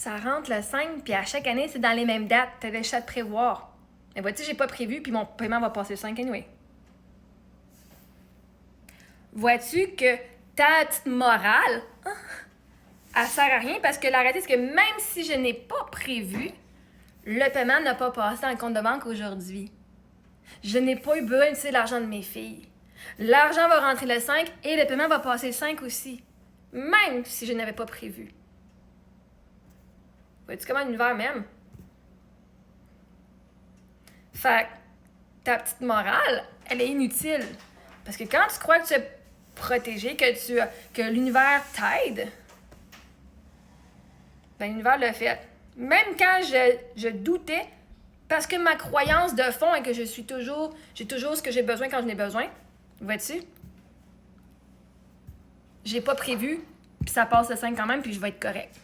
ça rentre le 5, puis à chaque année, c'est dans les mêmes dates. T'avais juste à te prévoir. Mais vois-tu, j'ai pas prévu, puis mon paiement va passer le 5 anyway. Vois-tu que ta petite morale, elle sert à rien parce que la réalité, c'est que même si je n'ai pas prévu, le paiement n'a pas passé dans le compte de banque aujourd'hui. Je n'ai pas eu besoin d'utiliser l'argent de mes filles. L'argent va rentrer le 5 et le paiement va passer le 5 aussi. Même si je n'avais pas prévu. Vois-tu comment l'univers m'aime? Fait que ta petite morale, elle est inutile. Parce que quand tu crois que tu es protégé, que l'univers t'aide, ben l'univers le fait. Même quand je doutais, parce que ma croyance de fond est que j'ai toujours ce que j'ai besoin quand j'en ai besoin. Vois-tu? J'ai pas prévu, puis ça passe le 5 quand même, puis je vais être correct.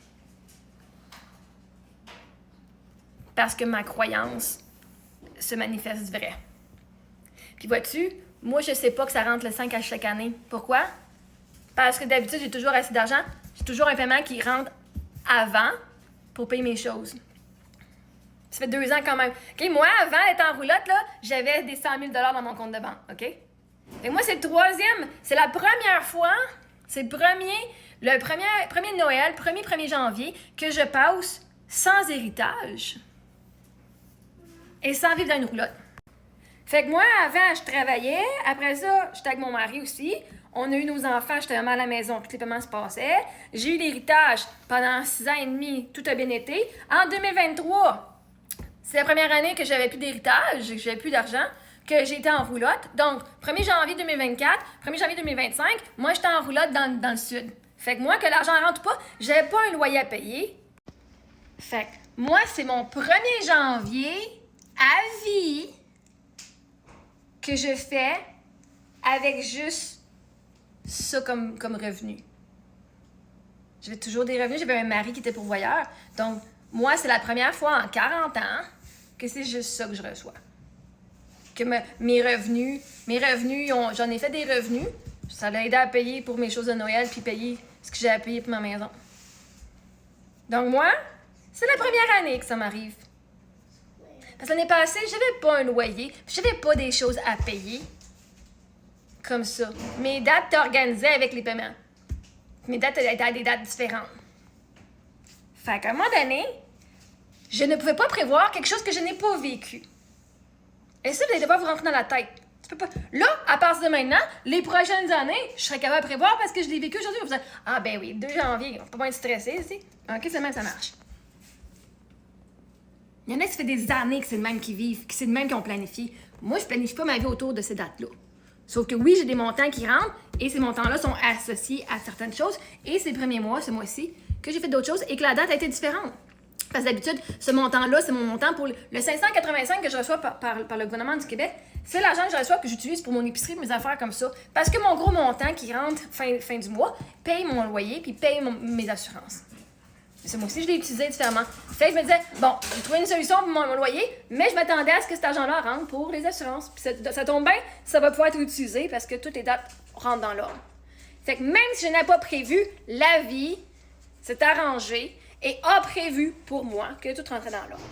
Parce que ma croyance se manifeste vrai. Puis vois-tu, moi je sais pas que ça rentre le 5 à chaque année. Pourquoi? Parce que d'habitude, j'ai toujours assez d'argent. J'ai toujours un paiement qui rentre avant pour payer mes choses. Ça fait 2 ans quand même. OK, moi, avant d'être en roulotte, là, j'avais des 100 000 dans mon compte de banque. OK? Et moi, c'est le troisième. C'est la première fois, c'est le premier Noël, 1er janvier, que je passe sans héritage et sans vivre dans une roulotte. Fait que moi, avant, je travaillais. Après ça, j'étais avec mon mari aussi. On a eu nos enfants, j'étais vraiment à la maison, tous les paiements se passaient. J'ai eu l'héritage pendant 6 ans et demi, tout a bien été. En 2023, c'est la première année que j'avais plus d'héritage, que j'avais plus d'argent, que j'étais en roulotte. Donc, 1er janvier 2024, 1er janvier 2025, moi, j'étais en roulotte dans le sud. Fait que moi, que l'argent rentre pas, j'avais pas un loyer à payer. Fait que moi, c'est mon 1er janvier à vie que je fais avec juste ça comme revenu. J'avais toujours des revenus, j'avais un mari qui était pourvoyeur. Donc, moi, c'est la première fois en 40 ans que c'est juste ça que je reçois. Que mes revenus, j'en ai fait des revenus. Ça l'a aidé à payer pour mes choses de Noël puis payer ce que j'ai à payer pour ma maison. Donc, moi, c'est la première année que ça m'arrive. Parce que l'année passée, j'avais pas un loyer, j'avais pas des choses à payer. Comme ça. Mes dates étaient organisées avec les paiements. Mes dates étaient à des dates différentes. Fait qu'à un moment donné, je ne pouvais pas prévoir quelque chose que je n'ai pas vécu. Et ça, vous allez devoir vous rentrer dans la tête. Tu peux pas. Là, à partir de maintenant, les prochaines années, je serais capable de prévoir parce que je l'ai vécu aujourd'hui. Vous allez dire, ah ben oui, 2 janvier, on peut pas être stressé, tu sais. OK, c'est le même, ça marche. Il y en a qui ça fait des années que c'est le même qui vivent, que c'est le même qui ont planifié. Moi, je planifie pas ma vie autour de ces dates-là. Sauf que oui, j'ai des montants qui rentrent et ces montants-là sont associés à certaines choses. Et c'est le premier mois, ce mois-ci, que j'ai fait d'autres choses et que la date a été différente. Parce que d'habitude, ce montant-là, c'est mon montant pour le 585 que je reçois par le gouvernement du Québec. C'est l'argent que je reçois que j'utilise pour mon épicerie, mes affaires comme ça. Parce que mon gros montant qui rentre fin du mois paye mon loyer puis paye mes assurances. Ce mois-ci, je l'ai utilisé différemment. Fait que je me disais, bon, j'ai trouvé une solution pour mon loyer, mais je m'attendais à ce que cet argent-là rentre pour les assurances. Puis ça tombe bien, ça va pouvoir être utilisé parce que toutes les dates rentrent dans l'ordre. Fait que même si je n'avais pas prévu, la vie s'est arrangée et a prévu pour moi que tout rentrait dans l'ordre.